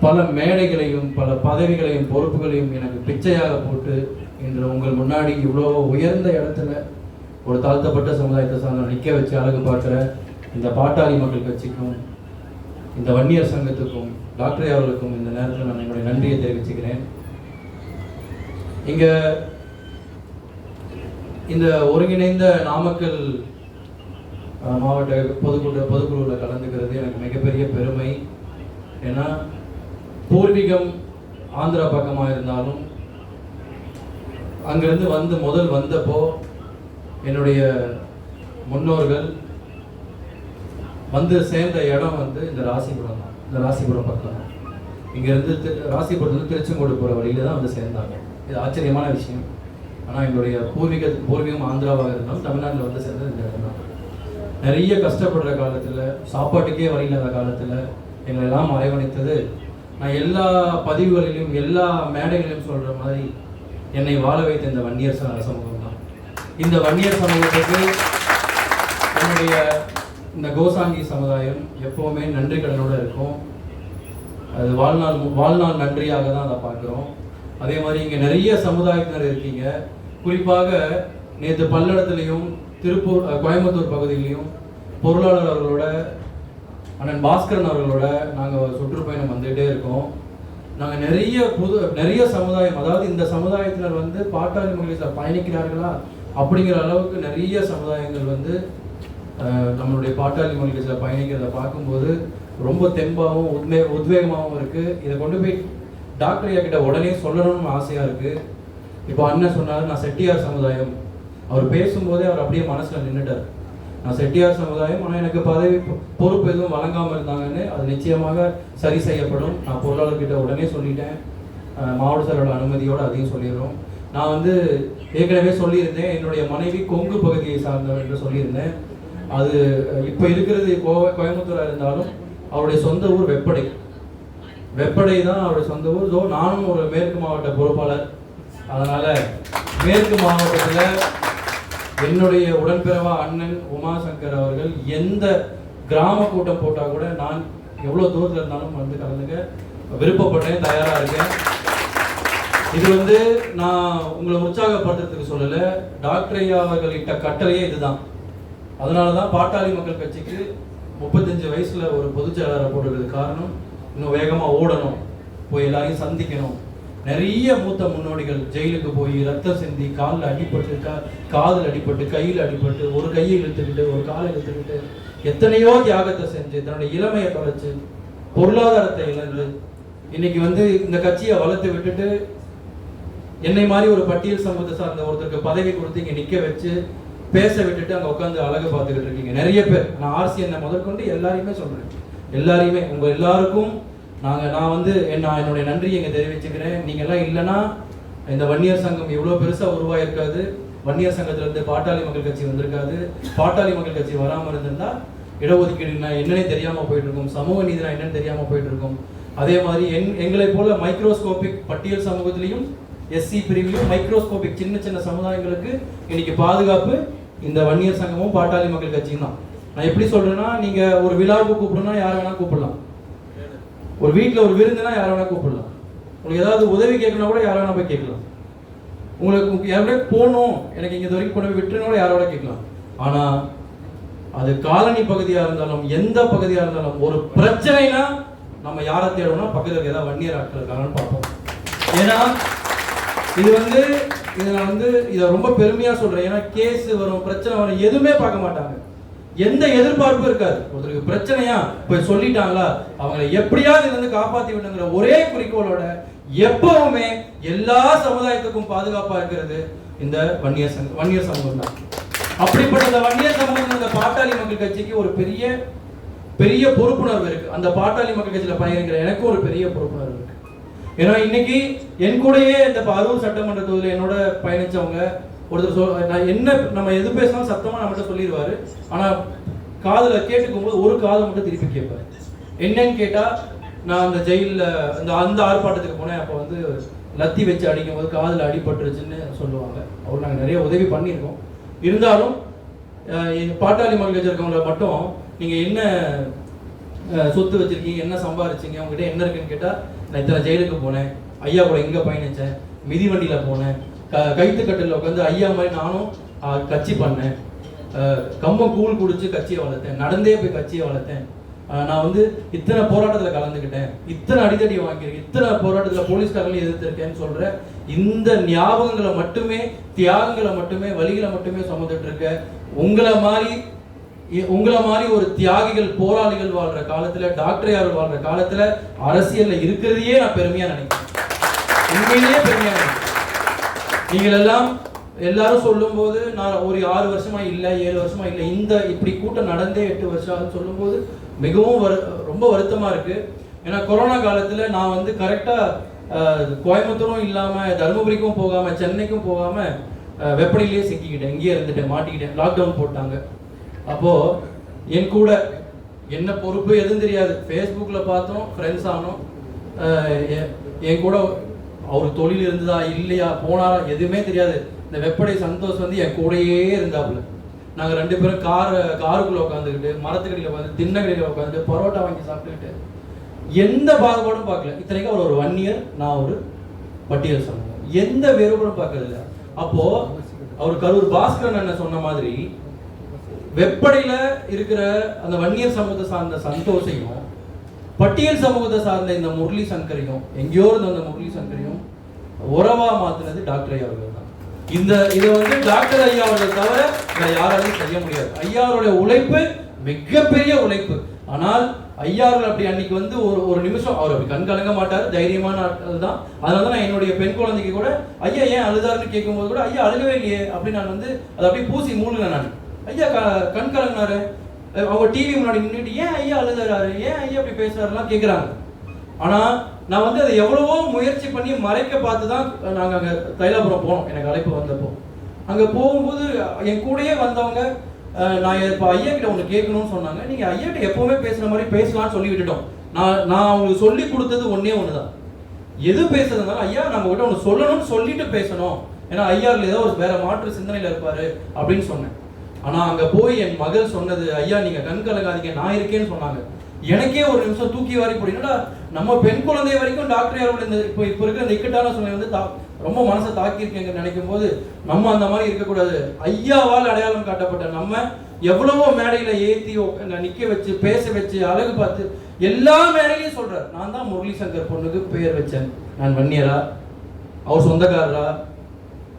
பல மேடைகளையும் பல பதவிகளையும் பொறுப்புகளையும் எனக்கு பிச்சையாக போட்டு இன்று உங்கள் முன்னாடி இவ்வளோ உயர்ந்த இடத்துல ஒரு தாழ்த்தப்பட்ட சமுதாயத்தை சார்ந்த நிற்க வச்சு அழகு பார்க்குற இந்த பாட்டாளி மக்கள் கட்சிக்கும் இந்த வன்னியர் சங்கத்துக்கும் டாக்டர் அவர்களுக்கும் இந்த நேரத்தில் நான் என்னுடைய நன்றியை தெரிவிச்சுக்கிறேன். இங்கே இந்த ஒருங்கிணைந்த நாமக்கல் மாவட்ட பொதுக்குழுவில் கலந்துக்கிறது எனக்கு மிகப்பெரிய பெருமை. ஏன்னா பூர்வீகம் ஆந்திரா பக்கமாக இருந்தாலும் அங்கேருந்து வந்தப்போ என்னுடைய முன்னோர்கள் சேர்ந்த இடம் இந்த ராசிபுரம் தான். இந்த ராசிபுரம் பக்கம் தான். இங்கேருந்து ராசிபுரத்துலேருந்து திருச்செங்கோடு போகிற வழியில் தான் சேர்ந்தாங்க. இது ஆச்சரியமான விஷயம். ஆனால் எங்களுடைய பூர்வீகம் ஆந்திராவாக இருந்தாலும் தமிழ்நாட்டில் சேர்ந்தது இந்த இடம் தான். நிறைய கஷ்டப்படுற காலத்தில், சாப்பாட்டுக்கே வழி இல்லாத காலத்தில் எங்களெல்லாம் அரவணைத்தது. நான் எல்லா பதிவுகளிலும் எல்லா மேடைகளிலும் சொல்கிற மாதிரி என்னை வாழ வைத்த இந்த வன்னியர் சமூகம் தான். இந்த வன்னியர் சமூகத்துக்கு என்னுடைய இந்த கோசாங்கி சமுதாயம் எப்போவுமே நன்றி கடனோடு இருக்கும். அது வாழ்நாள் நன்றியாக தான் அதை பார்க்குறோம். அதே மாதிரி இங்கே நிறைய சமுதாயத்தினர் இருக்கீங்க. குறிப்பாக நேற்று பல்லடத்துலேயும் கோயம்புத்தூர் பகுதியிலையும் பொருளாளர் அவர்களோட அண்ணன் பாஸ்கரன் அவர்களோட நாங்கள் சுற்றுப்பயணம் வந்துகிட்டே இருக்கோம். நாங்கள் நிறைய சமுதாயம், அதாவது இந்த சமுதாயத்தினர் பாட்டாளி மகளிர் பயணிக்கிறார்களா அப்படிங்கிற அளவுக்கு நிறைய சமுதாயங்கள் நம்மளுடைய பாட்டாளி மகளிர் பயணிக்கிறத பார்க்கும்போது ரொம்ப தெம்பாகவும் உத்வேகமாகவும் இருக்குது. இதை கொண்டு போய் டாக்டர் ஐயா கிட்ட உடனே சொல்லணும்னு ஆசையாக இருக்குது. இப்போ அண்ணன் சொன்னார், நான் செட்டியார் சமுதாயம். அவர் பேசும்போதே அவர் அப்படியே மனசில் நின்றுட்டார். நான் செட்டியார் சமுதாயம், ஆனால் எனக்கு பதவி பொறுப்பு எதுவும் வழங்காமல் இருந்தாங்கன்னு அது நிச்சயமாக சரி செய்யப்படும். நான் பொருளாளர்கிட்ட உடனே சொல்லிட்டேன். மாவட்ட செயலோட அனுமதியோடு அதையும் சொல்லிடுறோம். நான் ஏற்கனவே சொல்லியிருந்தேன், என்னுடைய மனைவி கொங்கு பகுதியை சார்ந்தவர் என்று சொல்லியிருந்தேன். அது இப்போ இருக்கிறது கோயம்புத்தூராக இருந்தாலும் அவருடைய சொந்த ஊர் வெப்படை தான் அவருடைய சொந்த ஊர். ஸோ நானும் ஒரு மேற்கு மாவட்ட பொறுப்பாளர். அதனால் மேற்கு மாவட்டத்தில் என்னுடைய உடன்பிறவா அண்ணன் உமாசங்கர் அவர்கள் எந்த கிராம கூட்டம் போட்டால் கூட நான் எவ்வளோ தூரத்தில் இருந்தாலும் கலந்துக்க விருப்பப்பட்டேன், தயாராக இருக்கேன். இது நான் உங்களை உற்சாகப்படுத்துறதுக்கு சொல்லலை. டாக்டர் ஐயா அவர்கள் இட்ட கட்டளையே இதுதான். அதனால தான் பாட்டாளி மக்கள் கட்சிக்கு 35 வயசில் ஒரு பொதுச் செயலாளரை போடுறது காரணம். இன்னும் வேகமாக ஓடணும், போய் எல்லாரையும் சந்திக்கணும். நிறைய மூத்த முன்னோடிகள் ஜெயிலுக்கு போய் ரத்தம் சிந்தி காலில் அடிபட்டு, காதில் அடிபட்டு, கையில் அடிபட்டு, ஒரு கையை இழுத்துக்கிட்டு ஒரு காலை இழுத்துக்கிட்டு எத்தனையோ தியாகத்தை செஞ்சு தன்னுடைய இளமையை தொலைச்சு பொருளாதாரத்தை இழந்து இன்னைக்கு இந்த கட்சியை வளர்த்து விட்டுட்டு என்னை மாதிரி ஒரு பட்டியல் சமூகத்தை சார்ந்த ஒருத்தருக்கு பதவி கொடுத்து இங்கே நிற்க வச்சு பேச விட்டுட்டு அங்கே உட்காந்து அழகு பார்த்துக்கிட்டு இருக்கீங்க நிறைய பேர். நான் RCN முதற்கொண்டு எல்லாரையுமே சொல்கிறேன். எல்லாரையுமே உங்கள் எல்லாருக்கும் நான் என்னுடைய நன்றியை இங்கே தெரிவிச்சுக்கிறேன். நீங்கள்லாம் இல்லைன்னா இந்த வன்னியர் சங்கம் இவ்வளோ பெருசாக உருவாயிருக்காது. வன்னியர் சங்கத்திலேருந்து பாட்டாளி மக்கள் கட்சி வந்திருக்காது. பாட்டாளி மக்கள் கட்சி வராமல் இருந்திருந்தா இடஒதுக்கீடுனா என்னன்னே தெரியாமல் போயிட்டு இருக்கும், சமூக நீதினா என்னன்னு தெரியாமல் போயிட்டு இருக்கும். அதே மாதிரி எங்களை போல மைக்ரோஸ்கோபிக் பட்டியல் சமூகத்திலையும் SC பிரிவிலையும் மைக்ரோஸ்கோபிக் சின்ன சின்ன சமுதாயங்களுக்கு இன்னைக்கு பாதுகாப்பு இந்த வன்னியர் சங்கமும் பாட்டாளி மக்கள் கட்சியும் தான். நான் எப்படி சொல்றேன்னா, நீங்க ஒரு விழாவுக்கு கூப்பிடணும்னா யார் வேணா கூப்பிடலாம், ஒரு வீட்டில் ஒரு விருந்துனா யார் வேணா கூப்பிடலாம், உங்களுக்கு ஏதாவது உதவி கேட்கணும் கூட யார் வேணா போய் கேட்கலாம், உங்களுக்கு யாரோட போகணும் எனக்கு இங்கே வரைக்கும் கொண்டு போய் விட்டுருன்னு யாரோட கேட்கலாம். ஆனால் அது காலனி பகுதியாக இருந்தாலும் எந்த பகுதியாக இருந்தாலும் ஒரு பிரச்சனைனா நம்ம யாரை தேடணும்னா பக்கத்தில் ஏதாவது வன்னியர் ஆட்கள் இருக்காங்கன்னு பார்ப்போம். ஏன்னா இது இதை நான் இதை ரொம்ப பெருமையாக சொல்கிறேன். ஏன்னா கேஸ் வரும், பிரச்சனை வரும், எதுவுமே பார்க்க மாட்டாங்க. எந்த எதிர்பார்ப்பும் இருக்காது. ஒருத்தருக்கு பிரச்சனையா போய் சொல்லிட்டாங்களா அவங்களை எப்படியாவது இதுல காப்பாற்றி விடுங்கிற ஒரே குறிக்கோளோட எப்பவுமே எல்லா சமுதாயத்துக்கும் பாதுகாப்பா இருக்கிறது இந்த வன்னியர் சமூகம் தான். அப்படிப்பட்ட இந்த வன்னியர் சமூகம் இந்த பாட்டாளி மக்கள் கட்சிக்கு ஒரு பெரிய பொறுப்புணர்வு இருக்கு. அந்த பாட்டாளி மக்கள் கட்சியில பயணிக்கிற எனக்கு ஒரு பெரிய பொறுப்புணர்வு இருக்கு. ஏன்னா இன்னைக்கு என் கூடயே இந்த அரூர் சட்டமன்ற தொகுதியில் என்னோட பயணிச்சவங்க ஒருத்தர் நான் என்ன நம்ம எது பேசினாலும் சத்தமா நம்மகிட்ட சொல்லிடுவாரு. ஆனா காதுல கேட்டுக்கும் போது ஒரு காதை மட்டும் திருப்பி கேட்பாரு. என்னன்னு கேட்டா, நான் அந்த ஜெயிலில் அந்த ஆர்ப்பாட்டத்துக்கு போனேன். அப்போ லத்தி வச்சு அடிக்கும் போது காதில் அடிபட்டுருச்சுன்னு சொல்லுவாங்க. அவர் நாங்கள் நிறைய உதவி பண்ணியிருக்கோம். இருந்தாலும் பாட்டாளி மக்கள் கட்சி இருக்கவங்கள மட்டும் நீங்கள் என்ன சொத்து வச்சிருக்கீங்க, என்ன சம்பாதிச்சிங்க, உங்ககிட்ட என்ன இருக்குன்னு கேட்டால் நான் இத்தனை ஜெயிலுக்கு போனேன், ஐயா கூட எங்கே பயணித்தேன், மிதிவண்டியில் போனேன், கைத்துக்கட்டில் உட்காந்து ஐயா மாதிரி நானும் கட்சி பண்ணேன், கம்பம் கூழ் குடிச்சு கட்சியை வளர்த்தேன், நடந்தே போய் கட்சியை வளர்த்தேன், நான் வந்து இத்தனை போராட்டத்தில் கலந்துக்கிட்டேன், இத்தனை அடித்தடி வாங்கியிருக்கேன், இத்தனை போராட்டத்தில் போலீஸ்காரங்களையும் எதிர்த்திருக்கேன்னு சொல்ற இந்த ஞாபகங்களை மட்டுமே, தியாகங்களை மட்டுமே, வழிகளை மட்டுமே சுமந்துட்டு இருக்க உங்களை மாதிரி ஒரு தியாகிகள், போராளிகள் வாழ்ற காலத்துல, டாக்டர் யார் வாழ்ற காலத்துல அரசியல்ல இருக்கிறதையே நான் பெருமையா நினைக்கிறேன். உண்மையிலேயே பெருமையா நினைக்கிறேன். நீங்கள் எல்லாரும் சொல்லும் போது நான் ஒரு 6 வருஷமா இல்லை, 7 வருஷமா இல்லை, இந்த இப்படி கூட்டம் நடந்தே 8 வருஷம் சொல்லும் போது மிகவும் ரொம்ப வருத்தமா இருக்கு. ஏன்னா கொரோனா காலத்துல நான் வந்து கரெக்டா கோயம்புத்தூரும் இல்லாம, தருமபுரிக்கும் போகாம, சென்னைக்கும் போகாம வெப்படையிலேயே சிக்கிக்கிட்டேன், இங்கேயே இருந்துட்டேன், மாட்டிக்கிட்டேன். லாக்டவுன் போட்டாங்க. அப்போ என் கூட என்ன பொறுப்பு எதுவும் தெரியாது, ஃபேஸ்புக்ல பார்த்தோம், ஃப்ரெண்ட்ஸ் ஆனோம், என் கூட அவர் தொழில் இருந்ததா இல்லையா போனாரா எதுவுமே தெரியாது. இந்த வெப்படை சந்தோஷ் வந்து என் கூடையே இருந்தாப்புல. நாங்கள் 2 பேரும் காருக்குள்ள உட்காந்துக்கிட்டு, மரத்துக்கடியில் உட்காந்து, திண்ணக்கடியில் உட்காந்து, பரோட்டா வாங்கி சாப்பிட்டுக்கிட்டு எந்த பாகுபாடும் பார்க்கல. இத்தனைக்கும் அவர் ஒரு 1 இயர், நான் ஒரு பட்டியல் சமூகம், எந்த வேறுபாடும் பார்க்கறதில்ல. அப்போ அவர் கரூர் பாஸ்கரன் அண்ணன் சொன்ன மாதிரி வெப்படையில இருக்கிற அந்த வன்னியர் சமூகத்தை சார்ந்த சந்தோஷையும், பட்டியல் சமூகத்தை சார்ந்த இந்த முரளி சங்கரையும், எங்கேயோ இருந்த அந்த முரளி சங்கரையும் உறவா மாத்தினது டாக்டர் ஐயா அவர்கள் தான். இதை வந்து டாக்டர் ஐயா அவர்கள் தவிர யாராலையும் செய்ய முடியாது. ஐயாவுடைய உழைப்பு மிகப்பெரிய உழைப்பு. ஆனால் ஐயா அவர்கள் அப்படி அன்னைக்கு வந்து ஒரு நிமிஷம் அவர் அப்படி கண் கலங்க மாட்டார், தைரியமான ஆட்கள் தான். அதனால நான் என்னுடைய பெண் குழந்தைக்கு கூட ஐயா ஏன் அழுதாருன்னு கேட்கும்போது கூட ஐயா அழுகவே இல்லையே அப்படின்னு நான் வந்து அதை அப்படியே பூசி மூடல. நான் ஐயா கண் கலங்கினாரு, அவங்க டிவி முன்னாடி நின்றுட்டு ஏன் ஐயா அழுதாரு, ஏன் ஐயா அப்படி பேசுறாருலாம் கேட்குறாங்க. ஆனால் நான் வந்து அதை எவ்வளவோ முயற்சி பண்ணி மறைக்க பார்த்து தான் நாங்கள் அங்கே தைலாபுரம் போனோம். எனக்கு அழைப்பு வந்தப்போ அங்கே போகும்போது என் கூடயே வந்தவங்க நான் இப்போ ஐயா கிட்ட ஒன்று கேட்கணும்னு சொன்னாங்க. நீங்கள் ஐயா கிட்ட எப்போவுமே பேசுகிற மாதிரி பேசலாம்னு சொல்லி விட்டுட்டோம். நான் அவங்களுக்கு சொல்லி கொடுத்தது ஒன்றே ஒன்று தான், எது பேசுறதுனால ஐயா நம்ம கிட்ட ஒன்று சொல்லணும்னு சொல்லிட்டு பேசணும், ஏன்னா ஐயாவில் ஏதோ ஒரு வேற மாற்று சிந்தனையில் இருப்பாரு அப்படின்னு சொன்னேன். ஆனால் அங்கே போய் என் மகள் சொன்னது, ஐயா நீங்கள் கண் கலங்காதீங்க நான் இருக்கேன்னு சொன்னாங்க. எனக்கே ஒரு நிமிஷம் தூக்கி வாரி போடுங்கன்னா, நம்ம பெண் குழந்தை வரைக்கும் டாக்டர் யாரோட இந்த இப்போ இருக்கிற இந்த இக்கட்டான சூழ்நிலை வந்து ரொம்ப மனசை தாக்கியிருக்கேங்க நினைக்கும் போது நம்ம அந்த மாதிரி இருக்கக்கூடாது. ஐயாவால் அடையாளம் காட்டப்பட்ட நம்ம எவ்வளவோ மேடையில ஏற்றி நிற்க வச்சு, பேச வச்சு, அழகு பார்த்து எல்லா மேடையிலையும் சொல்றாரு, நான் தான் முரளி சங்கர் பொண்ணுக்கு பெயர் வச்சேன், நான் வன்னியரா, அவர் சொந்தக்காரரா,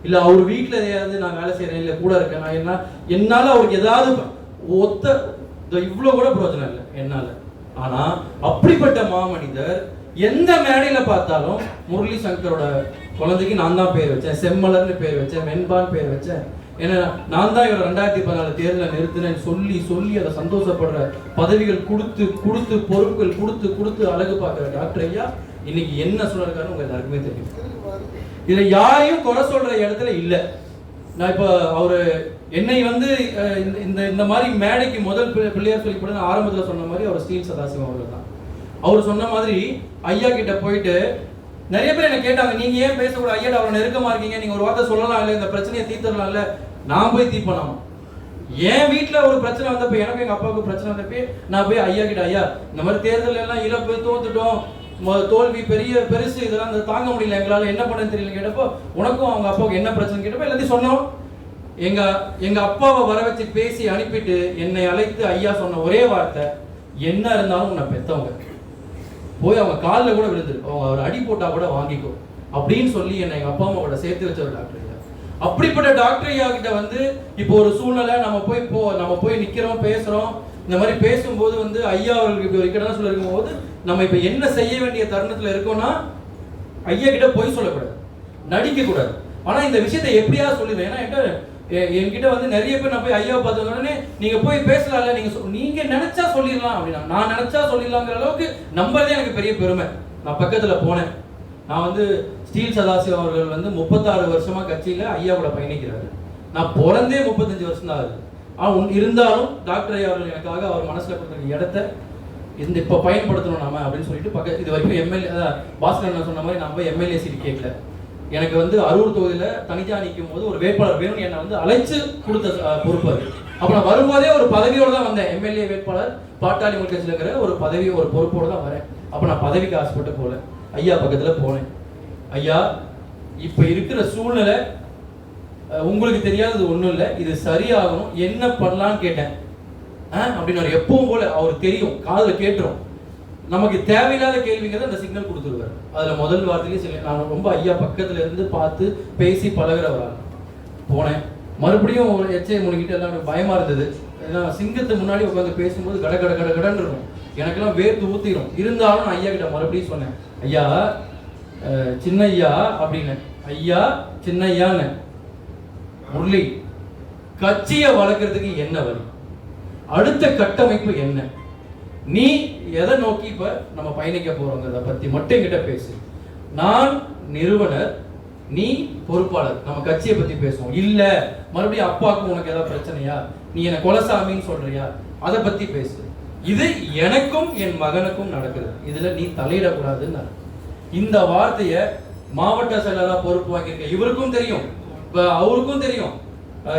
இல்லை அவர் வீட்டில் எதையாவது நான் வேலை செய்கிறேன், இல்லை கூட இருக்கேன், நான் என்னால் அவருக்கு ஏதாவது இவ்வளோ கூட பிரயோஜனம் இல்லை என்னால். ஆனால் அப்படிப்பட்ட மாமனிதர் எந்த மேடையில் பார்த்தாலும் முரளி சங்கரோட குழந்தைக்கு நான் தான் பேர் வச்சேன், செம்மலர்னு பேர் வச்சேன், வெண்பான்னு பேர் வச்சேன், ஏன்னா நான் தான் இவரை 2014 தேர்தலில் நிறுத்தினேன்னு சொல்லி அதை சந்தோஷப்படுற பதவிகள் கொடுத்து பொறுப்புகள் கொடுத்து அழகு பார்க்குற டாக்டர் ஐயா இன்னைக்கு என்ன சொல்லிருக்காருன்னு உங்க எல்லாருக்குமே தெரியும். இதை யாரையும் குறை சொல்ற இடத்துல இல்லை. நான் இப்போ அவரு என்னை வந்து இந்த மாதிரி மேடைக்கு முதல் பிள்ளையார் சொல்லி கூட ஆரம்பத்தில் சொன்ன மாதிரி அவர் ஸ்டீல் சதாசிவம் அவர்கள் தான். அவர் சொன்ன மாதிரி ஐயா கிட்ட போயிட்டு நிறைய பேர் என்ன கேட்டாங்க, நீங்க ஏன் பேசக்கூட ஐயா அவரை நெருக்கமா இருக்கீங்க, நீங்க ஒரு வார்த்தை சொல்லலாம் இல்லை, இந்த பிரச்சனையை தீர்த்தரலாம் இல்லை. நான் போய் தீர்ப்பனாமா, என் வீட்டில் ஒரு பிரச்சனை வந்தப்போ, எனக்கு எங்க அப்பாவுக்கு பிரச்சனை வந்தப்போ நான் போய் ஐயா கிட்ட, ஐயா இந்த மாதிரி தேர்தல் எல்லாம் இழப்பு, தோத்துட்டோம், தோல்வி பெருசு, இதெல்லாம் தாங்க முடியல, எங்களால் என்ன பண்ண தெரியல கேட்டப்போ, உனக்கும் அவங்க அப்பாவுக்கு என்ன பிரச்சனை கேட்டப்போ எல்லாத்தையும் சொன்னோம். எங்க அப்பாவை வர வச்சு பேசி அனுப்பிட்டு என்னை அழைத்து ஐயா சொன்ன ஒரே வார்த்தை, என்ன இருந்தாலும் உன்னை பெத்தவங்க, போய் அவங்க காலில் கூட விழுந்துரு, அவங்க ஒரு அடி போட்டா கூட வாங்கிக்கோ அப்படின்னு சொல்லி என்னை எங்க அப்பா அம்மா கூட சேர்த்து வச்ச ஒரு டாக்டர் ஐயா. அப்படிப்பட்ட டாக்டர் ஐயா கிட்ட வந்து இப்போ ஒரு சூழ்நிலை நம்ம போய் நிக்கிறோம், பேசுறோம். இந்த மாதிரி பேசும்போது வந்து ஐயா அவர்களுக்கு இப்படி ஒரு இக்கட்டான சூழ்நிலை இருக்கும்போது நம்ம இப்ப என்ன செய்ய வேண்டிய தருணத்துல இருக்கோம்னா, ஐயா கிட்ட போய் சொல்லக்கூடாது, நடிக்க கூடாது. ஆனா இந்த விஷயத்தை எப்படியா சொல்லுவேன், ஏன்னா என்கிட்ட வந்து நிறைய பேர் நான் போய் ஐயாவை பார்த்த உடனே நீங்க போய் பேசலாம்ல, நீங்க நினைச்சா சொல்லிடலாம் அப்படின்னா, நான் நினைச்சா சொல்லிடலாங்கிற அளவுக்கு நம்பறதே எனக்கு பெரிய பெருமை. நான் பக்கத்துல போனேன். நான் வந்து ஸ்டீல் சதாசிவம் அவர்கள் வந்து 36 வருஷமா கட்சியில ஐயா கூட பயணிக்கிறாரு. நான் பிறந்தே 35 வருஷம் தான் ஆகுது. இருந்தாலும் டாக்டர் ஐயா அவர்கள் எனக்காக அவர் மனசுல கொடுத்த இடத்த இப்ப பயன்படுத்தணும் நாம அப்படின்னு சொல்லிட்டு இது வரைக்கும் எம்எல்ஏ பாஸ்கரன் சொன்ன மாதிரி நான் போய் எம்எல்ஏ சீட் கேட்கல. எனக்கு வந்து அரூர் தொகுதியில தனிஜா நிற்கும் போது ஒரு வேட்பாளர் வேணும், என்னை வந்து அழைச்சு கொடுத்த பொறுப்பு அது. அப்ப நான் வரும்போதே ஒரு பதவியோட தான் வந்தேன், எம்எல்ஏ வேட்பாளர் பாட்டாளி மக்கள் கட்சியில் இருக்கிற ஒரு பதவி, ஒரு பொறுப்போடு தான் வரேன். அப்ப நான் பதவிக்கு ஆசைப்பட்டு போல. ஐயா பக்கத்துல போனேன். ஐயா, இப்ப இருக்கிற சூழ்நிலை உங்களுக்கு தெரியாதது ஒண்ணும் இல்லை, இது சரியாகணும், என்ன பண்ணலான்னு கேட்டேன். அப்படின்னு எப்பவும் போல அவர் தெரியும், காதுல கேட்டுரும். நமக்கு தேவையில்லாத கேள்விங்கிறத அந்த சிக்னல் கொடுத்துருவார். அதுல முதல் வார்த்தையிலேயே நான் ரொம்ப ஐயா பக்கத்துல இருந்து பார்த்து பேசி பழகிறவரா போனேன். மறுபடியும் ஒரு எச்சை முழுகிட்டு எல்லாம் பயமா இருந்தது. ஏன்னா சிங்கத்துக்கு முன்னாடி உட்காந்து பேசும்போது கட கட கட கடன்னு இருக்கும், எனக்கெல்லாம் வேர்த்து ஊத்திரும். இருந்தாலும் நான் ஐயா கிட்ட மறுபடியும் சொன்னேன், ஐயா சின்னையா அப்படின்னு. ஐயா சின்னையான்னு, முரளி கட்சியை வளர்க்கறதுக்கு என்ன வழி, அடுத்த கட்டமைப்பு என்ன, நீ எதை நோக்கி இப்ப நம்ம பயணிக்க போறோங்கிறத பத்தி மட்டும் என்கிட்ட பேசு. நான் நிறுவனர், நீ பொறுப்பாளர், நம்ம கட்சியை பத்தி பேசுவோம். இல்ல மறுபடியும் அப்பாவுக்கு உனக்கு ஏதாவது பிரச்சனையா, நீ என்ன கொலசாமின்னு சொல்றியா, அதை பத்தி பேசு. இது எனக்கும் என் மகனுக்கும் நடக்குது, இதுல நீ தலையிடக்கூடாதுன்னு. இந்த வார்த்தைய மாவட்ட செயலரா பொறுப்பு வாங்கியிருக்க இவருக்கும் தெரியும், இப்ப அவருக்கும் தெரியும்.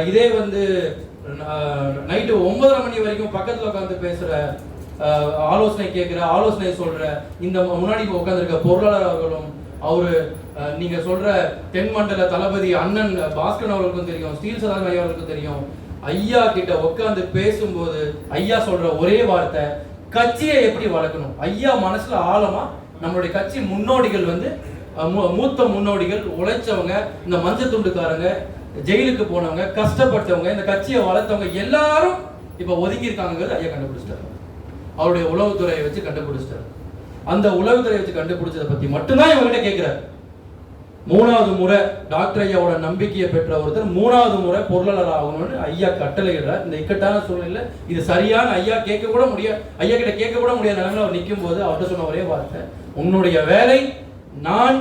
இதே நைட்டு 9:30 மணி வரைக்கும் பக்கத்துல உட்காந்து பேசுற, ஆலோசனை கேட்கிற, ஆலோசனை சொல்ற இந்த முன்னாடி உட்காந்துருக்க பொருளாளர் அவர்களும், அவரு நீங்க சொல்ற தென்மண்டல தளபதி அண்ணன் பாஸ்கரன் அவர்களுக்கும் தெரியும், ஸ்டீல் சதாரண அவர்களுக்கும் தெரியும். ஐயா கிட்ட உட்காந்து பேசும்போது ஐயா சொல்ற ஒரே வார்த்தை, கட்சியை எப்படி வளர்க்கணும். ஐயா மனசுல ஆழமா நம்மளுடைய கட்சி முன்னோடிகள் மூத்த முன்னோடிகள், உழைச்சவங்க, இந்த மஞ்சள் துண்டுக்காரங்க, ஜெயிலுக்கு போனவங்க, கஷ்டப்பட்டவங்க, இந்த கட்சியை வளர்த்தவங்க எல்லாரும் இப்ப ஒதுங்கி இருக்காங்கிறது ஐயா கண்டுபிடிச்சிட்டாரு. அவருடைய உளவுத்துறையை வச்சு கண்டுபிடிச்சிட்டாரு. அந்த உளவுத்துறையை வச்சு கண்டுபிடிச்சதை பத்தி மட்டும்தான் இவங்கிட்ட கேட்கிறாரு. 3வது முறை டாக்டர் ஐயாவோட நம்பிக்கையை பெற்ற ஒருத்தர் 3வது முறை பொருளாளர் ஆகணும்னு ஐயா கட்டளையிடுறார். இந்த இக்கட்டான சூழ்நிலை இது சரியான ஐயா கேட்க கூட முடியாது, ஐயா கிட்ட கேட்க கூட முடியாத நிலைமையில அவர் நிற்கும் போது அவர்கிட்ட சொன்ன ஒரே வார்த்தை, உன்னுடைய வேலை நான்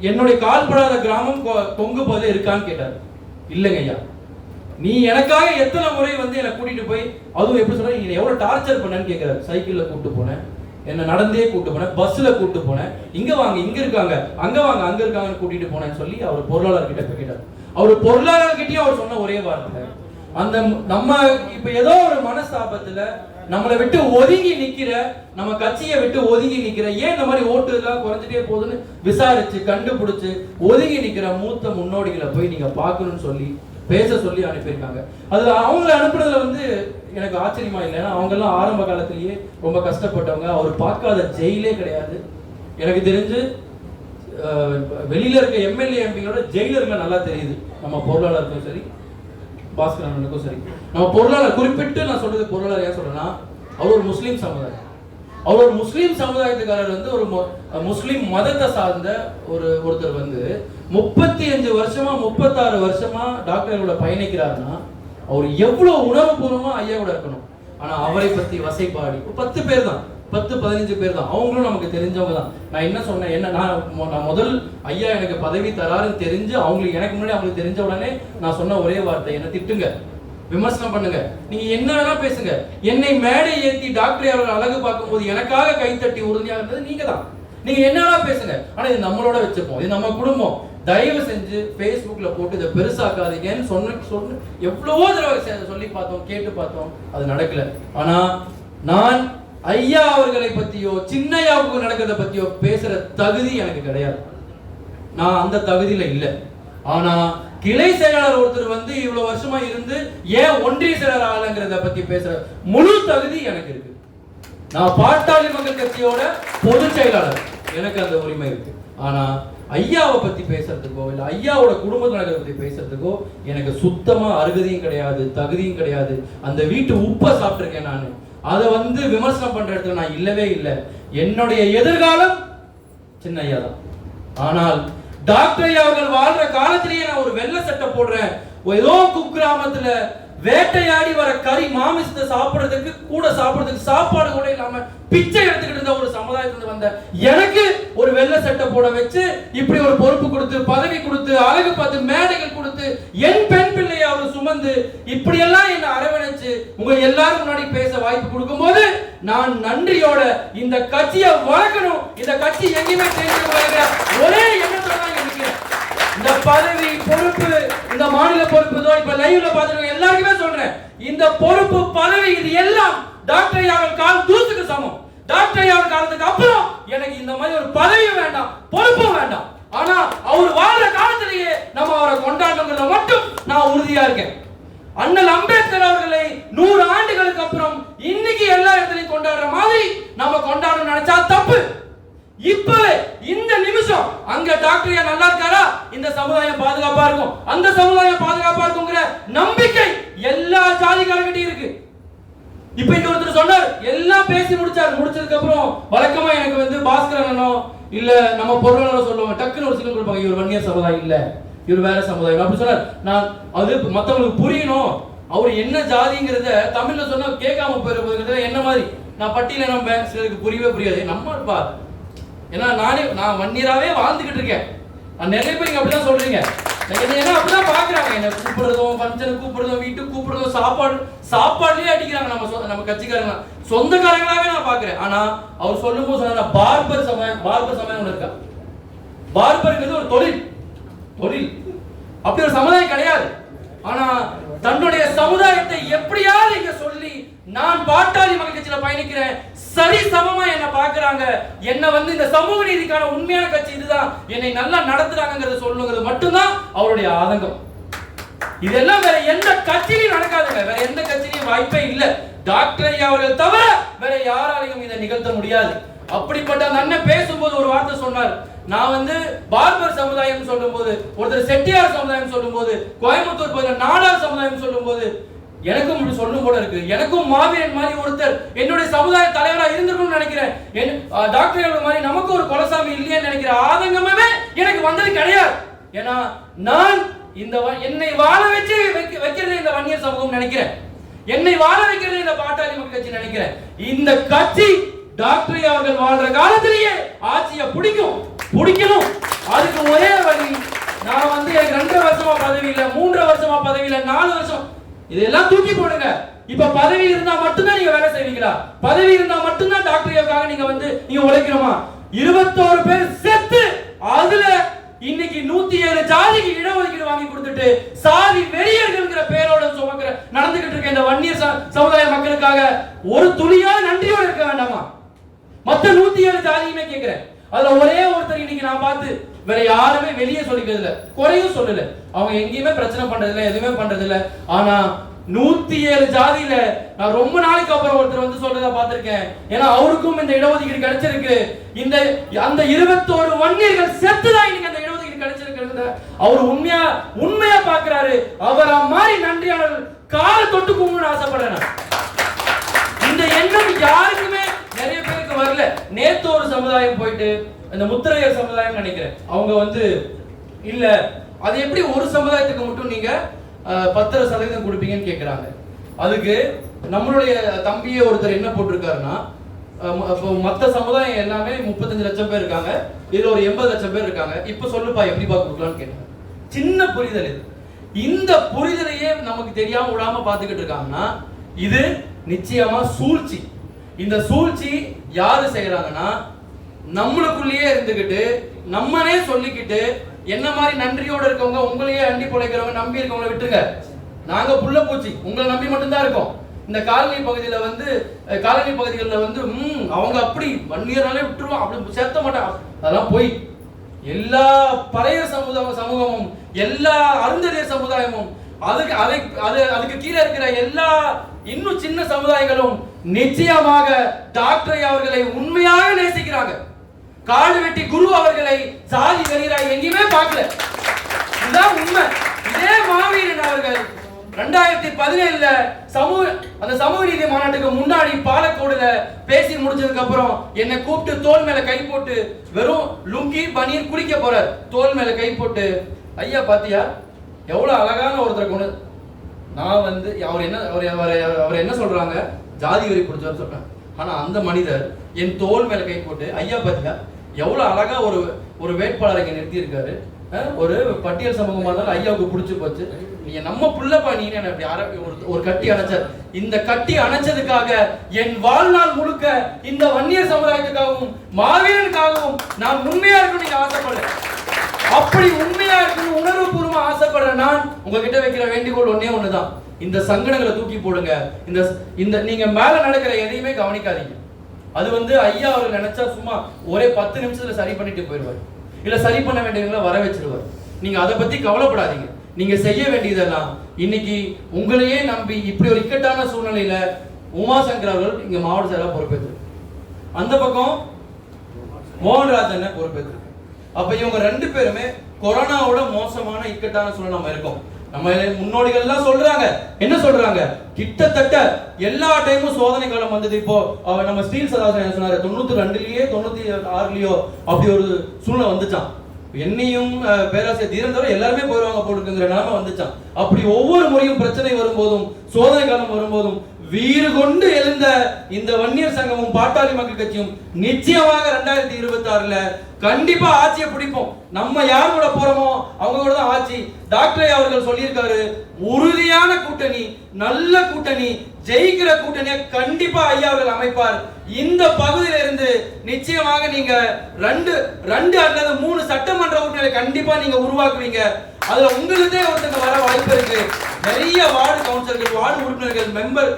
என்னுடைய கால்படாத கிராமம் கொங்கு போதே இருக்கான்னு கேட்டார். இல்லைங்க ஐயா, நீ எனக்காக எத்தனை முறை என்னை கூட்டிட்டு போய், அதுவும் எப்படி சொல்ற, நீ எவ்வளவு டார்ச்சர் பண்ணன்னு கேட்கிறாரு. சைக்கிள்ல கூப்பிட்டு போனேன், என்ன நடந்தே கூட்டு போனேன், பஸ்ல கூட்டு போனேன், இங்க வாங்க இங்க இருக்காங்க, அங்க வாங்க அங்க இருக்காங்கன்னு கூட்டிட்டு போனேன்னு சொல்லி அவர் பொருளாளர் கிட்ட கேட்டார். அவர் பொருளாளர் கிட்டயும் அவர் சொன்ன ஒரே வார்த்தை, அந்த நம்ம இப்ப ஏதோ ஒரு மனஸ்தாபத்துல நம்மளை விட்டு ஒதுங்கி நிக்கிற, நம்ம கட்சியை விட்டு ஒதுங்கி நிக்கிற, ஏன் இந்த மாதிரி ஓட்டு எல்லாம் குறைஞ்சிட்டே போகுதுன்னு விசாரிச்சு கண்டுபிடிச்சு ஒதுங்கி நிக்கிற மூத்த முன்னோடிகளை போய் நீங்க பாக்கணும்னு சொல்லி பேச சொல்லி அனுப்பியிருக்காங்க. அதுல அவங்களை அனுப்புறதுல எனக்கு ஆச்சரியமா இல்லை. ஏன்னா அவங்க எல்லாம் ஆரம்ப காலத்திலேயே ரொம்ப கஷ்டப்பட்டவங்க. அவர் பார்க்காத ஜெயிலே கிடையாது. எனக்கு தெரிஞ்சு வெளியில இருக்க எம்எல்ஏ எம்பிகளோட ஜெயிலருங்க நல்லா தெரியுது. நம்ம பொருளாளருக்கும் சரி, பாஸ்கரனுக்கும் சரி. நம்ம பொருளாளர் குறிப்பிட்டு நான் சொல்றது, பொருளாளர் ஏன் சொல்றேன்னா, அவர் ஒரு முஸ்லீம் சமுதாயம். அவர் ஒரு முஸ்லீம் சமுதாயத்துக்காரர் ஒரு முஸ்லீம் மதத்தை சார்ந்த ஒருத்தர் 35 வருஷமா 36 வருஷமா டாக்டரோட பயணிக்கிறாருன்னா அவர் எவ்வளவு உணர்வுபூர்வமா ஐயாவோட இருக்கணும். ஆனா அவரை பத்தி வசைப்பாடி 10 பேர் தான், 10-15 பேர் தான், அவங்களும் நமக்கு தெரிஞ்சவங்க தான். நான் என்ன சொன்னேன், என்ன நான் முதல் ஐயா எனக்கு பதவி தராருன்னு தெரிஞ்சு அவங்களுக்கு எனக்கு முன்னாடி அவங்களுக்கு தெரிஞ்ச உடனே நான் சொன்ன ஒரே வார்த்தை, என்ன திட்டுங்க, விமர்சனம் பண்ணுங்க, நீங்க என்ன வேணா பேசுங்க, என்னை மேடை ஏத்தி டாக்டர் அவர்கள் அழகு பார்க்கும்போது எனக்காக கைத்தட்டி உறுதியாக இருந்தது நீங்க தான். நீங்க என்னன்னா பேசுங்க, ஆனா இது நம்மளோட வச்சுப்போம், இது நம்ம குடும்பம், தயவு செஞ்சு Facebookல போட்டு இதை பெருசாக்காதீங்கன்னு சொன்ன எவ்வளவோ தடவை சொல்லி பார்த்தோம், கேட்டு பார்த்தோம், அது நடக்கல. ஆனா நான் ஐயா அவர்களை பத்தியோ சின்னையாவுக்கு நடக்கிறத பத்தியோ பேசுற தகுதி எனக்கு கிடையாது, நான் அந்த தகுதியில இல்லை. ஆனா கிளை செயலாளர் ஒருத்தர் இவ்வளவு வருஷமா இருந்து ஏன் ஒன்றிய செயலாளர் ஆளுங்கிறத பத்தி பேசுற முழு தகுதி எனக்கு இருக்கு. நான் பாட்டாளி மக்கள் கட்சியோட பொதுச் செயலாளர், எனக்கு அந்த உரிமை இருக்கு. ஆனா ஐயாவை பத்தி பேசுறதுக்கோ இல்ல ஐயாவோட குடும்ப நடக்கிறத பத்தி பேசுறதுக்கோ எனக்கு சுத்தமா அருகதையும் கிடையாது, தகுதியும் கிடையாது. அந்த வீட்டு உப்பை சாப்பிட்டிருக்கேன் நான், அதை விமர்சனம் பண்ற இடத்துல நான் இல்லவே இல்லை. என்னுடைய எதிர்காலம் சின்ன ஐயா தான். ஆனால் டாக்டர் ஐயா அவர்கள் வாழ்ற காலத்திலேயே நான் ஒரு வெள்ளை சட்டை போடுறேன், ஏதோ குக்கிராமத்துல வேட்டையாடி வர கறி மாமிசத்தை சாப்பிடுறதுக்கு கூட சாப்பிடுறதுக்கு சாப்பாடு கூட இல்லாம பிச்சை எடுத்துக்கிட்டு இருந்த ஒரு சமுதாயத்துல வந்த எனக்கு ஒரு வெள்ளை சட்டை போட வச்சு இப்படி ஒரு பொறுப்பு கொடுத்து பதவி கொடுத்து அழகு பார்த்து மேடைகள் கொடுத்து என் பெண் பிள்ளையை அவர் சுமந்து இப்படி எல்லாம் என்ன அரவணைச்சு உங்க எல்லாரும் முன்னாடி பேச வாய்ப்பு கொடுக்கும் போது நான் நன்றியோட இந்த கட்சியை வளர்க்கணும், இந்த கட்சி எங்கேயுமே சேர்ந்து ஒரே எண்ணத்தோட தான் இருக்கிறேன். இந்த பதவி பொறுப்பு, இந்த மாநில பொறுப்பு, இப்ப லைவ்ல பாத்துருக்க எல்லாருக்குமே சொல்றேன், இந்த பொறுப்பு பதவி இது எல்லாம் டாக்டர் ஐயா கால் தூசுக்கு சமம். டாக்டர் ஐயா காலத்துக்கு அப்புறம் எனக்கு இந்த மாதிரி ஒரு பதவியும் வேண்டாம், பொறுப்பும் வேண்டாம். ஆனா அவர் வாழ்ற காலத்திலேயே நம்ம அவரை கொண்டாடணுங்கிறத மட்டும் நான் உறுதியா இருக்கேன். அண்ணல் அம்பேத்கர் அவர்களை 100 ஆண்டுகளுக்கு அப்புறம் இன்னைக்கு எல்லா இடத்துலையும் கொண்டாடுற மாதிரி நம்ம கொண்டாடணும்னு நினைச்சா தப்பு. இப்பவே இந்த நிமிஷம் அங்க டாக்டர் ஐயா நல்லா இருக்காரா, இந்த சமுதாயம் பாதுகாப்பா இருக்கும், அந்த சமுதாயம் பாதுகாப்பா இருக்குங்கிற நம்பிக்கை எல்லா ஜாதிக்காரங்கிட்டையும் இருக்கு. இப்ப இங்க ஒருத்தர் சொன்னார், எல்லாம் பேசி முடிச்சதுக்கு அப்புறம் வழக்கமா எனக்கு வந்து பாஸ்கரனோ இல்ல நம்ம பொருளாளரோ சொல்லுவாங்க, டக்குன்னு ஒரு சிக்கல் கொடுப்பாங்க, இவர் வன்னியர் சமுதாயம் இல்ல, இவர் வேற சமுதாயம் அப்படி சொன்னார். நான் அது மத்தவங்களுக்கு புரியணும், அவர் என்ன ஜாதிங்கிறத தமிழ்ல சொன்னா கேட்காம போயிருப்பதுங்கிறத என்ன மாதிரி நான் பட்டியல நம்பேன், சிலருக்கு புரியவே புரியாது. நம்ம இருப்பா, ஏன்னா நான் வன்னியராவே வாழ்ந்துகிட்டு இருக்கேன். நிறைய பேர் அப்படிதான் சொல்றீங்க, என்ன அப்படிதான் பாக்குறாங்க, என்ன கூப்பிடுறதும் ஃபங்க்ஷன் கூப்பிடுறதும் வீட்டுக்கு கூப்பிடுறதும் சாப்பாடுலயே அடிக்கிறாங்க. நம்ம கட்சிக்காரங்க சொந்தக்காரங்களாவே நான் பாக்குறேன். ஆனா அவர் சொல்லும் போது சொன்ன பார்பர் சமயம் ஒண்ணு இருக்கா, பார்பர்ங்கிறது ஒரு தொழில், அப்படி ஒரு சமுதாயம் கிடையாது. ஆனா தன்னுடைய சமுதாயத்தை எப்படியாவது இங்க சொல்லி நான் பாட்டாளி மக்கள் கட்சியில பயணிக்கிறேன், சரி சமமா என்ன பாக்குறாங்க, என்ன வந்து இந்த சமூக நீதிக்கான உண்மையான கட்சி இதுதான், என்னை நல்லா நடத்துறாங்கிறத சொல்லுங்கிறது மட்டும்தான் அவருடைய ஆதங்கம். இதெல்லாம் வேற எந்த கட்சியிலும் நடக்காதுங்க, வேற எந்த கட்சியிலும் வாய்ப்பே இல்ல. டாக்டர் ஐயா அவர்கள் தவிர வேற யாராலையும் இதை நிகழ்த்த முடியாது. அப்படிப்பட்ட அந்த அண்ணன் பேசும்போது ஒரு வார்த்தை சொன்னார், நான் வந்து பார்பர் சமுதாயம் சொல்லும் போது, ஒருத்தர் செட்டியார் சமுதாயம் சொல்லும் போது, கோயம்புத்தூர் பகுதியில் நாடார் சமுதாயம் சொல்லும் போது எனக்கும் இப்படி சொல்லும் போல இருக்கு. எனக்கும் மாவீரன் மாதிரி ஒருத்தர் என்னுடைய சமுதாய தலைவரா இருந்திருக்கும்னு நினைக்கிறேன். டாக்டர் மாதிரி நமக்கு ஒரு கொலசாமி இல்லையேன்னு நினைக்கிற ஆதங்கமே எனக்கு வந்தது கிடையாது. ஏன்னா நான் இந்த என்னை வாழ வச்சு வைக்கிறதே இந்த வன்னியர் சமூகம் நினைக்கிறேன், என்னை வாழ வைக்கிறதே இந்த பாட்டாளி மக்கள் கட்சி நினைக்கிறேன். இந்த கட்சி டாக்டர் அவர்கள் வாழ்ற காலத்திலேயே ஆட்சியை பிடிக்கணும். அதுக்கு ஒரே வழி, நான் வந்து எனக்கு 2 வருஷமா பதவி இல்ல, 3 வருஷமா பதவி இல்ல, 4 வருஷம், இதெல்லாம் தூக்கி போடுங்க. இப்ப பதவி இருந்தா மட்டும்தான் நீங்க வேலை செய்வீங்களா? பதவி இருந்தா மட்டும்தான் டாக்டருக்காக நீங்க உழைக்கணுமா? 21 பேர் செத்து அதுல இன்னைக்கு 107 ஜாதிக்கு இடஒதுக்கீடு வாங்கி கொடுத்துட்டு சாதி வெறியர்கள்ங்கிற பேரோட சுமக்கிற நடந்துகிட்டு இருக்க இந்த வன்னியர் சமுதாய மக்களுக்காக ஒரு துளியா நன்றியோட இருக்க வேண்டாமா? மத்த 107 ஜாதியுமே கேட்கிறேன். அதுல ஒரே ஒருத்தர் இன்னைக்கு நான் பார்த்து வேற யாருமே வெளியே சொல்லிக்கிறது இல்ல, குறையும் சொல்லல, அவங்க எங்கேயுமே பிரச்சனை பண்றது இல்ல, எதுவுமே பண்றது இல்ல. ஆனா 107 ஜாதியில நான் ரொம்ப நாளைக்கு அப்புறம் ஒருத்தர் வந்து சொல்றதா பார்த்திருக்கேன். ஏன்னா அவருக்கும் இந்த இடஒதுக்கீடு கிடைச்சிருக்கு. அந்த 21 வன்னியர்கள் செத்துதான் இன்னைக்கு அந்த இடஒதுக்கீடு கிடைச்சிருக்கு. அவர் உண்மையா பாக்குறாரு. அவரை மாதிரி நன்றியாளர்கள் காலை தொட்டு கும்பிடணும்னு ஆசைப்படுறேன். இந்த எண்ணம் யாருக்குமே நிறைய பேருக்கு வரல. நேத்து ஒரு சமுதாயம் போயிட்டு, இந்த முத்திரையர் சமுதாயம் நினைக்கிறேன், அவங்க வந்து இல்ல அது எப்படி ஒரு சமுதாயத்துக்கு மட்டும் நீங்க 10% கொடுப்பீங்கன்னு கேட்கிறாங்க. அதுக்கு நம்மளுடைய தம்பியே ஒருத்தர் என்ன போட்டிருக்காருன்னா, மற்ற சமுதாயம் எல்லாமே 35 லட்சம் பேர் இருக்காங்க, இதுல ஒரு 80 லட்சம் பேர் இருக்காங்க, இப்ப சொல்லுப்பா எப்படிப்பா கொடுக்கலாம்னு கேட்டாங்க. சின்ன புரிதல் இது. இந்த புரிதலையே நமக்கு தெரியாம விடாம பாத்துக்கிட்டு இருக்காங்கன்னா இது நிச்சயமா சூழ்ச்சி. இந்த சூழ்ச்சி யாரு செய்யறாங்கன்னா, நம்மளுக்குள்ளேயே இருந்துகிட்டு நம்மனே சொல்லிக்கிட்டு என்ன மாதிரி நன்றியோட இருக்கவங்க, உங்களையே அண்டி பொழைக்கிறவங்க, நம்பி இருக்கவங்களை விட்டுருங்க. நாங்க புள்ள பூச்சி உங்களை நம்பி மட்டும்தான் இருக்கோம். இந்த காலனி பகுதிகளில் வந்து அவங்க அப்படி வன்னியராலே விட்டுருவோம், அப்படி சேர்த்த மாட்டாங்க. அதெல்லாம் போய் எல்லா பழைய சமூகமும் எல்லா அருந்ததியர் சமுதாயமும் அதுக்கு கீழே இருக்கிற எல்லா இன்னும் சின்ன சமுதாயங்களும் நிச்சயமாக டாக்டர் அவர்களை உண்மையாக நேசிக்கிறாங்க. காடு வெட்டி குரு அவர்களை சாதி வெறியராய் எங்கேயுமே பார்க்கல. இதுதான் உண்மை. இதே மாவீரன் அவர்கள் 2017 அந்த சமூக நீதி மாநாட்டுக்கு முன்னாடி பாலக்கோடுல பேசி முடிச்சதுக்கு அப்புறம் என்னை கூப்பிட்டு தோல் மேல கை போட்டு, வெறும் லுங்கி பனியன் குளிக்க போறார், தோல் மேல கை போட்டு, ஐயா பாத்தியா எவ்வளவு அழகான ஒருத்தரை கொண்டு, நான் வந்து அவர் என்ன சொல்றாங்க, ஜாதி வெறி பிடிச்சவர் சொல்றேன். ஆனா அந்த மனிதர் என் தோல் மேல கை போட்டு, ஐயா பாத்தியா எவ்வளவு அழகா ஒரு வேட்பாளரை இங்க நிறுத்தி இருக்காரு, ஒரு பட்டியல் சமூகமா இருந்தாலும் ஐயாவுக்கு பிடிச்சு போச்சு, நீங்க நம்ம புள்ளப்பா நீ ஒரு கட்டி அணைச்சார். இந்த கட்டி அணைச்சதுக்காக என் வாழ்நாள் முழுக்க இந்த வன்னியர் சமுதாயத்துக்காகவும் மாவீரனுக்காகவும் நான் உண்மையா இருக்கணும் நீங்க ஆசைப்படுறேன். அப்படி உண்மையா இருக்கணும் உணர்வு பூர்வமா ஆசைப்படுற நான் உங்ககிட்ட வைக்கிற வேண்டுகோள் ஒண்ணுதான், இந்த சங்கடங்களை தூக்கி போடுங்க. இந்த நீங்க மேல நடக்கிற எதையுமே கவனிக்காதீங்க. அது வந்து ஐயா அவர்கள் நினைச்சா சும்மா ஒரே 10 நிமிஷத்துல சரி பண்ணிட்டு போயிடுவார், இல்ல சரி பண்ண வேண்டியவங்களை வர வச்சிருவார். நீங்க அதை பத்தி கவலைப்படாதீங்க. நீங்க செய்ய வேண்டியதெல்லாம் இன்னைக்கு உங்களையே நம்பி இப்படி ஒரு இக்கட்டான சூழ்நிலையில உமாசங்கர் அவர்கள் இங்க மாவட்ட செயலாளர் பொறுப்பேற்று, அந்த பக்கம் மோகன்ராஜ் அண்ணன் பொறுப்பேற்று. அப்ப இவங்க 2 பேருமே கொரோனாவோட மோசமான இக்கட்டான சூழ்நிலை நம்ம இருக்கோம். நம்ம முன்னோடிகள் எல்லாம் சொல்றாங்க, என்ன சொல்றாங்க, கிட்டத்தட்ட எல்லா டைமும் சோதனை காலம் வந்தது. இப்போ நம்ம ஸ்டீல் சதாசன் என்ன சொன்னாரு, 92லயோ 96லயோ அப்படி ஒரு சூழ்நிலை வந்துச்சான். என்னையும் பேராசிரியர் தீரன் தவிர எல்லாருமே போயிடுவாங்க போட்டுங்கிற நிலைமை வந்துச்சான். அப்படி ஒவ்வொரு முறையும் பிரச்சனை வரும்போதும் சோதனை காலம் வரும்போதும் வீறு கொண்டு எழுந்த இந்த வன்னியர் சங்கமும் பாட்டாளி மக்கள் கட்சியும் நிச்சயமாக 2026ல கண்டிப்பா ஆட்சியை பிடிப்போம். நம்ம யார் கூட போறோமோ அவங்க கூட தான் ஆட்சி. டாக்டர் அவர்கள் சொல்லியிருக்காரு, உறுதியான கூட்டணி, நல்ல கூட்டணி, ஜெயிக்கிற கூட்டணியை கண்டிப்பா ஐயா அவர்கள் அமைப்பார். இந்த பகுதியில இருந்து நிச்சயமாக நீங்க 2 அல்லது 3 சட்டமன்ற உறுப்பினர்களை கண்டிப்பா நீங்க உருவாக்குவீங்க. அதுல உங்களுக்கே ஒருத்தங்க வர வாய்ப்பு இருக்கு. நிறைய வார்டு கவுன்சிலர்கள், வார்டு உறுப்பினர்கள், மெம்பர்,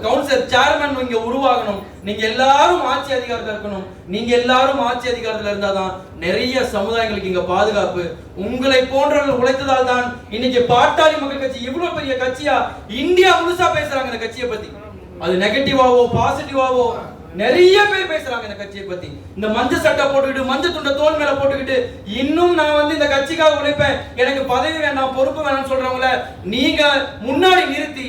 கவுன்சிலர், சேர்மன் இங்க உருவாகணும். நீங்க எல்லாரும் ஆட்சி அதிகாரத்தில் இருக்கணும். நீங்க எல்லாரும் ஆட்சி அதிகாரத்தில் இருந்தாதான் நிறைய சமுதாயங்களுக்கு இங்க பாதுகாப்பு. உங்களை போன்றவர்கள் உழைத்ததால் தான் இன்னைக்கு பாட்டாளி மக்கள் கட்சி இவ்வளவு பெரிய கட்சியா இந்தியா முழுசா பேசுறாங்க இந்த கட்சியை பத்தி. அது நெகட்டிவாவோ பாசிட்டிவாவோ நிறைய பேர் பேசுறாங்க இந்த கட்சியை பத்தி. இந்த மஞ்சள் சட்டை போட்டுக்கிட்டு, மஞ்சள் துண்டை தோல் மேல போட்டுக்கிட்டு, இன்னும் நான் வந்து இந்த கட்சிக்காக உழைப்பேன், எனக்கு பதவி வேண்டாம், பொறுப்பு வேணாம்னு சொல்றவங்கள நீங்க முன்னாடி நிறுத்தி,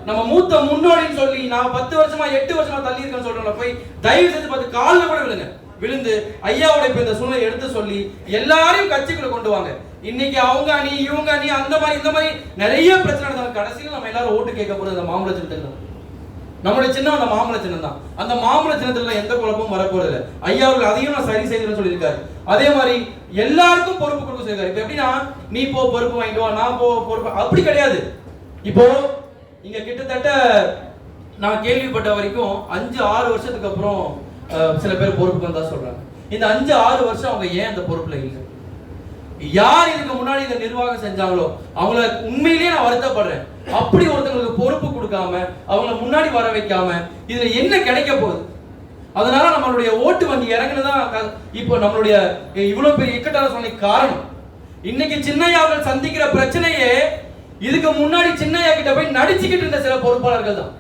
நம்ம மூத்த முன்னோடின்னு சொல்லி நான் 10 வருஷமா 8 வருஷமா தள்ளி இருக்கேன்னு சொல்றவங்கள போய் தயவு செய்து பார்த்து காலில் கூட விழுந்து ஐயாவோட இப்ப இந்த சூழ்நிலை எடுத்து சொல்லி எல்லாரையும் கட்சிக்குள்ள கொண்டு வாங்க. இன்னைக்கு அவங்க அணி, இவங்க அணி, அந்த மாதிரி இந்த மாதிரி நிறைய பிரச்சனை நடந்தாலும் கடைசியில் நம்ம எல்லாரும் ஓட்டு கேட்க போறது அந்த மாம்பழ சின்னத்தில். நம்மளுடைய சின்னம் அந்த மாம்பழ சின்னம் தான். அந்த மாம்பழ சின்னத்துல எந்த குழப்பமும் வரப்போறது இல்லை. ஐயா அவர்கள் அதையும் நான் சரி செய்யணும்னு சொல்லியிருக்காரு. அதே மாதிரி எல்லாருக்கும் பொறுப்பு கொடுக்க சொல்லியிருக்காரு. இப்ப எப்படின்னா, நீ போ பொறுப்பு வாங்கிட்டு வா, நான் போ பொறுப்பு, அப்படி கிடையாது. இப்போ இங்க கிட்டத்தட்ட நான் கேள்விப்பட்ட வரைக்கும் 5-6 வருஷத்துக்கு அப்புறம் சில பேர் பொறுப்புக்கு வந்தா சொல்றாங்க. இந்த 5-6 வருஷம் அவங்க ஏன் அந்த பொறுப்புல இல்லை? யார் இதுக்கு முன்னாடி இந்த நிர்வாகம் செஞ்சாங்களோ அவங்கள உண்மையிலேயே நான் வருத்தப்படுறேன். அப்படி ஒருத்தங்களுக்கு பொறுப்பு கொடுக்காம அவங்கள முன்னாடி வர வைக்காம இதுல என்ன கிடைக்க போகுது? அதனால நம்மளுடைய ஓட்டு வங்கி இறங்குனதான் இப்போ நம்மளுடைய இவ்வளவு பெரிய இக்கட்டான சூழ்நிலை காரணம். இன்னைக்கு சின்னையா அவர்கள் சந்திக்கிற பிரச்சனையே இதுக்கு முன்னாடி சின்னையா கிட்ட போய் நடிச்சுக்கிட்டு இருந்த சில பொறுப்பாளர்கள் தான்.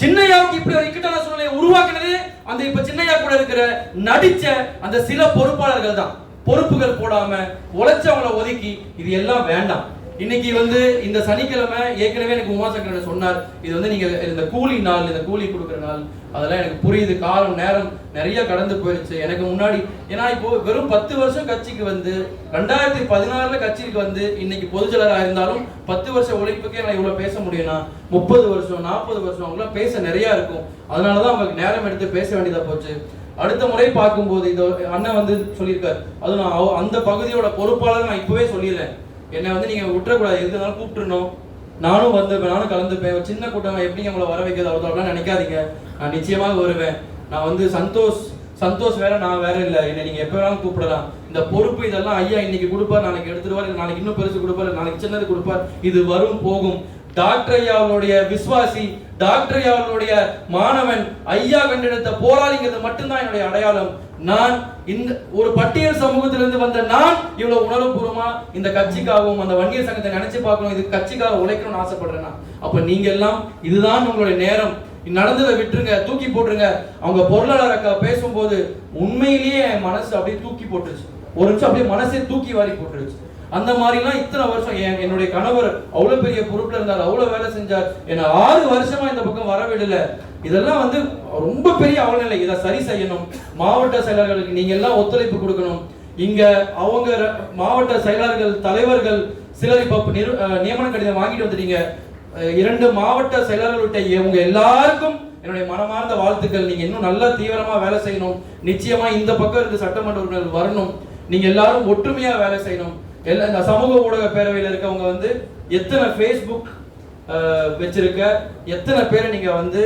சின்னையாவுக்கு இப்படி ஒரு இக்கட்டான சூழ்நிலையை உருவாக்குனது அந்த இப்ப சின்னையா கூட இருக்கிற நடிச்ச அந்த சில பொறுப்பாளர்கள் தான். பொறுப்புகள் போடாம உழைச்சவங்களை ஒதுக்கி இது எல்லாம் வேண்டாம். இன்னைக்கு வந்து இந்த சனிக்கிழமை ஏற்கனவே எனக்கு உமாசங்கர் சொன்னார், இது வந்து நீங்க இந்த கூலி நாள், இந்த கூலி கொடுக்குற நாள், அதெல்லாம் எனக்கு புரியுது. காலம் நேரம் நிறைய கடந்து போயிடுச்சு. எனக்கு முன்னாடி ஏன்னா இப்போ வெறும் 10 வருஷம் கட்சிக்கு வந்து 2016ல கட்சிக்கு வந்து இன்னைக்கு பொதுச்செயலராக இருந்தாலும் 10 வருஷம் உழைப்புக்கே நான் இவ்வளவு பேச முடியும்னா 30 வருஷம் 40 வருஷம் அவங்களாம் பேச நிறைய இருக்கும். அதனாலதான் அவங்களுக்கு நேரம் எடுத்து பேச வேண்டியதா போச்சு. அடுத்த முறை பார்க்கும்போது இது அண்ணன் வந்து சொல்லியிருக்காரு, அது நான் அந்த பகுதியோட பொறுப்பாளர் நான் இப்பவே சொல்லிடுறேன், என்னை வந்து நீங்க விட்டுறக்கூடாது, எதுனாலும் கூப்பிட்டுருணும், நானும் வந்துப்பேன், நானும் கலந்துப்பேன். சின்ன கூட்டம் எப்படி நம்மளை வர வைக்கிறது அவ்வளோலாம் நினைக்காதீங்க, நான் நிச்சயமாக வருவேன். நான் வந்து சந்தோஷ் வேற, நான் வேற இல்லை, என்னை நீங்க எப்ப வேணாலும் கூப்பிடலாம். இந்த பொறுப்பு இதெல்லாம் ஐயா இன்னைக்கு கொடுப்பார், நாளைக்கு எடுத்துருவார், நாளைக்கு இன்னும் பெருசு கொடுப்பார், நாளைக்கு சின்னது கொடுப்பார், இது வரும் போகும். டாக்டர் ஐயா அவர்களுடைய விசுவாசி, டாக்டர் ஐயா அவர்களுடைய மாணவன், ஐயா கண்டெடுத்த போராளிங்கிறது மட்டும்தான் என்னுடைய அடையாளம். நான் இந்த ஒரு பட்டியல் சமூகத்திலிருந்து வந்த நான் இவ்வளவு உணர்வுபூர்வமா இந்த கட்சிக்காகவும் அந்த வன்னியர் சங்கத்தை நினைச்சு பார்க்கணும், இது கட்சிக்காக உழைக்கணும்னு ஆசைப்படுறேன். அப்ப நீங்க எல்லாம் இதுதான் உங்களுடைய நேரம், நடந்ததை விட்டுருங்க, தூக்கி போட்டுருங்க. அவங்க பொருளாளர் அக்கா பேசும்போது உண்மையிலேயே என் மனசு அப்படியே தூக்கி போட்டுருச்சு, ஒரு நிமிஷம் அப்படியே மனசே தூக்கி வாரி போட்டுருச்சு. அந்த மாதிரிலாம் இத்தனை வருஷம் என்னுடைய கணவர் அவ்வளவு பெரிய பொறுப்புல இருந்தார், அவ்வளவு வேலை செஞ்சார், என்ன 6 வருஷமா இந்த பக்கம் வர விடல. இதெல்லாம் வந்து ரொம்ப பெரிய அவலநிலை. இதை சரி செய்யணும். மாவட்ட செயலாளர்களுக்கு நீங்க எல்லாம் ஒத்துழைப்பு கொடுக்கணும். இங்க அவங்க மாவட்ட செயலாளர்கள், தலைவர்கள் சிலர் இப்ப நியமன கடிதம் வாங்கிட்டு வந்துட்டீங்க. 2 மாவட்ட செயலாளர்கள்ட்ட இவங்க எல்லாருக்கும் என்னுடைய மனமார்ந்த வாழ்த்துக்கள். நீங்க இன்னும் நல்லா தீவிரமா வேலை செய்யணும். நிச்சயமா இந்த பக்கம் இருந்து சட்டமன்ற உறுப்பினர்கள் வரணும். நீங்க எல்லாரும் ஒற்றுமையா வேலை செய்யணும். இந்த சமூக ஊடக பேரவையில் இருக்கவங்க வந்து எத்தனை Facebook வச்சிருக்க, எத்தனை பேரை நீங்க வந்து